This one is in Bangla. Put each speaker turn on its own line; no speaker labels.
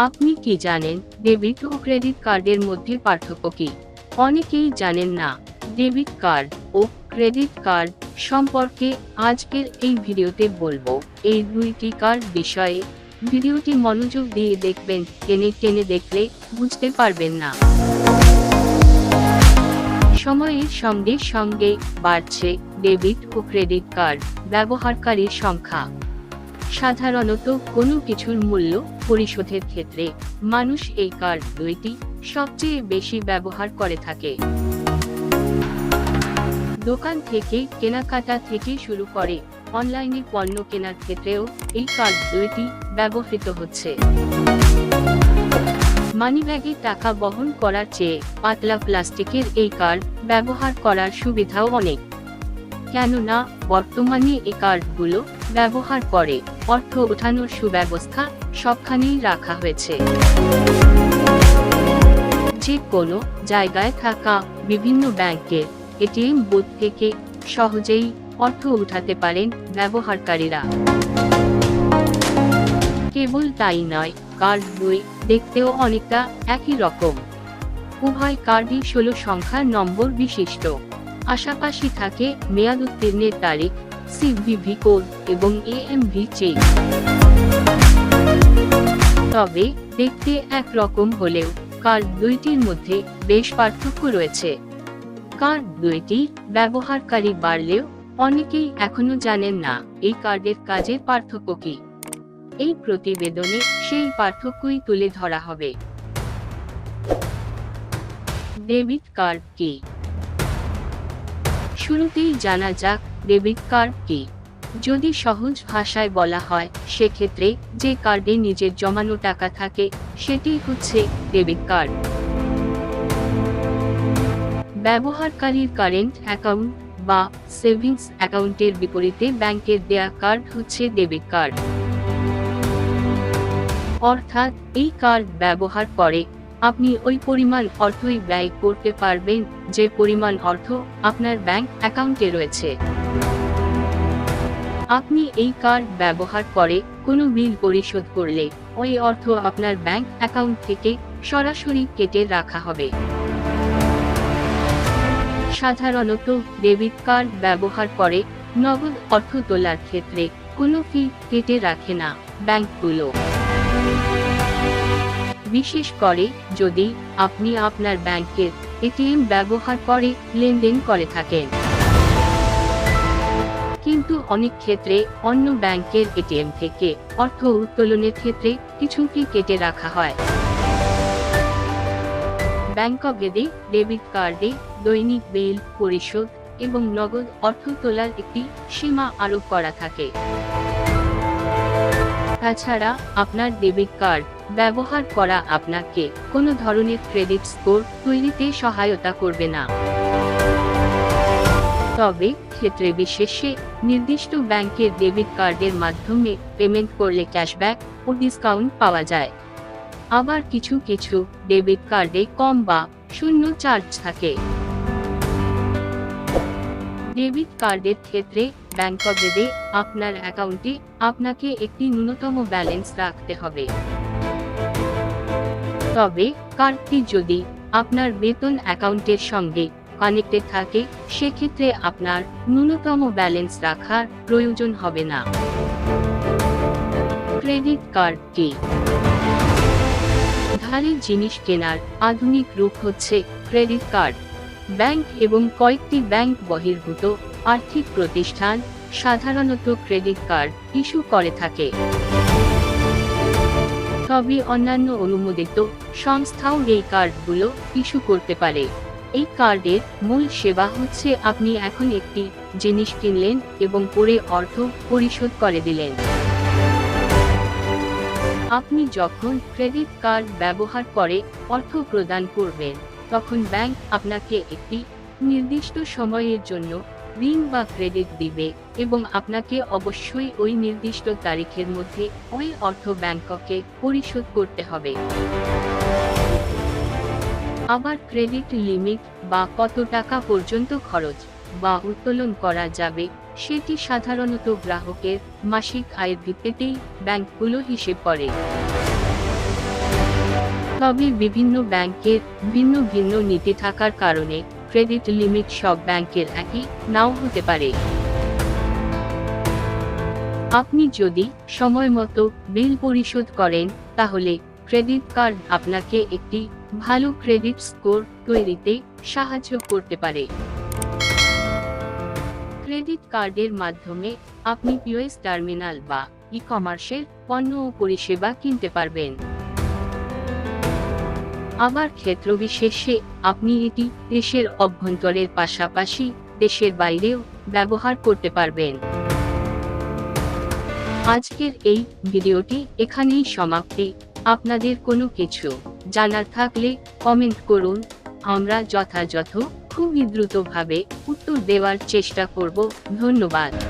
আপনি কি জানেন ডেবিট ও ক্রেডিট কার্ডের মধ্যে পার্থক্য কি? অনেকেই জানেন না। ডেবিট কার্ড ও ক্রেডিট কার্ড সম্পর্কে আজকের এই ভিডিওতে বলবো। এই দুইটি কার্ড বিষয়ে ভিডিওটি মনোযোগ দিয়ে দেখবেন, টেনে টেনে দেখলে বুঝতে পারবেন না। সময়ের সঙ্গে সঙ্গে বাড়ছে ডেবিট ও ক্রেডিট কার্ড ব্যবহারকারীর সংখ্যা। সাধারণত কোনো কিছুর মূল্য পরিশোধের ক্ষেত্রে মানুষ এই কার্ড দুইটি সবচেয়ে বেশি ব্যবহার করে থাকে। দোকান থেকে কেনাকাটা থেকে শুরু করে অনলাইনে পণ্য কেনার ক্ষেত্রেও এই কার্ড দুইটি ব্যবহৃত হচ্ছে। মানিব্যাগে টাকা বহন করার চেয়ে পাতলা প্লাস্টিকের এই কার্ড ব্যবহার করার সুবিধাও অনেক, কেননা বর্তমানে এই কার্ডগুলো ব্যবহার করে অর্থ ওঠানোর সুব্যবস্থা সবখানেই রাখা হয়েছে। যে কোনো জায়গায় থাকা বিভিন্ন ব্যাংকের এটিএম বুথ থেকে সহজেই অর্থ উঠাতে পারেন ব্যবহারকারীরা। কেবল তাই নয়, কার্ড দুই দেখতেও অনেকটা একই রকম। উভয় কার্ডই 16 সংখ্যার নম্বর বিশিষ্ট। পাশাপাশি থাকে মেয়াদ উত্তীর্ণের তারিখ, সিভিভি কোড এবং এএমভি চেক। তবে দেখতে একরকম হলেও কার্ড দুইটির মধ্যে বেশ পার্থক্য রয়েছে। কার্ড দুইটি ব্যবহারকারী বাড়লেও অনেকেই এখনো জানেন না এই কার্ডের কাজের পার্থক্য কি। এই প্রতিবেদনে সেই পার্থক্যই তুলে ধরা হবে। ডেবিট কার্ড কি? শুরুতেই জানা যাক ডেবিট কার্ড কি। যদি সহজ ভাষায় বলা হয়, সেক্ষেত্রে যে কার্ডে নিজের জমানো টাকা থাকে সেটি হচ্ছে ডেবিট কার্ড। ব্যবহারকারীর কারেন্ট অ্যাকাউন্ট বা সেভিংস অ্যাকাউন্টের বিপরীতে ব্যাংকের দেয়া কার্ড হচ্ছে ডেবিট কার্ড। অর্থাৎ এই কার্ড ব্যবহার করে আপনি ওই পরিমাণ অর্থই ব্যয় করতে পারবেন যে পরিমাণ অর্থ আপনার ব্যাংক অ্যাকাউন্টে রয়েছে। আপনি এই কার্ড ব্যবহার করে কোনো বিল পরিশোধ করলে ওই অর্থ আপনার ব্যাংক অ্যাকাউন্ট থেকে সরাসরি কেটে রাখা হবে। সাধারণত ডেবিট কার্ড ব্যবহার করে নগদ অর্থ তোলার ক্ষেত্রে কোনো ফি কেটে রাখে না ব্যাংকগুলো, বিশেষ করে যদি আপনি আপনার ব্যাংকের এটিএম ব্যবহার করে লেনদেন করে থাকেন। কিন্তু অনেক ক্ষেত্রে অন্য ব্যাংকের এটিএম থেকে অর্থ উত্তোলনের ক্ষেত্রে কিছু ফি কেটে রাখা হয়। ব্যাংকভেদে ডেবিট কার্ডে দৈনিক বিল পরিশোধ এবং নগদ অর্থ তোলার একটি সীমা আরোপ করা থাকে। তাছাড়া আপনার ডেবিট কার্ড ব্যবহার করা আপনাকে কোনো ধরনের ক্রেডিট স্কোর তৈরিতে সহায়তা করবে না। তবে ক্ষেত্রে বিশেষে নির্দিষ্ট ব্যাংকের ডেবিট কার্ডের মাধ্যমে পেমেন্ট করলে ক্যাশব্যাক ও ডিসকাউন্ট পাওয়া যায়। আবার কিছু কিছু ডেবিট কার্ডে কম বা শূন্য চার্জ থাকে। ডেবিট কার্ডের ক্ষেত্রে ব্যাংকভেদে আপনার অ্যাকাউন্টে আপনাকে একটি ন্যূনতম ব্যালেন্স রাখতে হবে। তবে কার্ডটি যদি আপনার বেতন অ্যাকাউন্টের সঙ্গে কানেক্টেড থাকে সেক্ষেত্রে আপনার ন্যূনতম ব্যালেন্স রাখার প্রয়োজন হবে না। ক্রেডিট কার্ড কি? ধারে জিনিস কেনার আধুনিক রূপ হচ্ছে ক্রেডিট কার্ড। ব্যাংক এবং কয়েকটি ব্যাংক বহির্ভূত আর্থিক প্রতিষ্ঠান সাধারণত ক্রেডিট কার্ড ইস্যু করে থাকে। তবে অন্যান্য অনুমোদিত সংস্থাও এই কার্ডগুলো ইস্যু করতে পারে। এই কার্ডের মূল সেবা হচ্ছে আপনি এখন একটি জিনিস কিনলেন এবং পরে অর্থ পরিশোধ করে দিলেন। আপনি যখন ক্রেডিট কার্ড ব্যবহার করে অর্থ প্রদান করবেন, তখন ব্যাংক আপনাকে একটি নির্দিষ্ট সময়ের জন্য ঋণ বা ক্রেডিট দিবে এবং আপনাকে অবশ্যই ওই নির্দিষ্ট তারিখের মধ্যে ওই অর্থ ব্যাংককে পরিশোধ করতে হবে। আবার ক্রেডিট লিমিট বা কত টাকা পর্যন্ত খরচ বা উত্তোলন করা যাবে সেটি সাধারণত গ্রাহকের মাসিক আয়ের ভিত্তিতেই ব্যাংকগুলো হিসেব করে। তবে বিভিন্ন ব্যাংকের ভিন্ন ভিন্ন নীতি থাকার কারণে ক্রেডিট লিমিট সব ব্যাংকের একই নাও হতে পারে। আপনি যদি সময়মতো বিল পরিশোধ করেন, তাহলে ক্রেডিট কার্ড আপনাকে একটি ভালো ক্রেডিট স্কোর তৈরিতে সাহায্য করতে পারে। ক্রেডিট কার্ডের মাধ্যমে আপনি পিওএস টার্মিনাল বা ই-কমার্সের পণ্য ও পরিষেবা কিনতে পারবেন। আবার ক্ষেত্রবিশেষে আপনি এটি দেশের অভ্যন্তরের পাশাপাশি দেশের বাইরেও ব্যবহার করতে পারবেন। আজকের এই ভিডিওটি এখানেই সমাপ্তি। আপনাদের কোনো কিছু জানার থাকলে কমেন্ট করুন, আমরা যথাযথ খুবই দ্রুতভাবে উত্তর দেওয়ার চেষ্টা করব। ধন্যবাদ।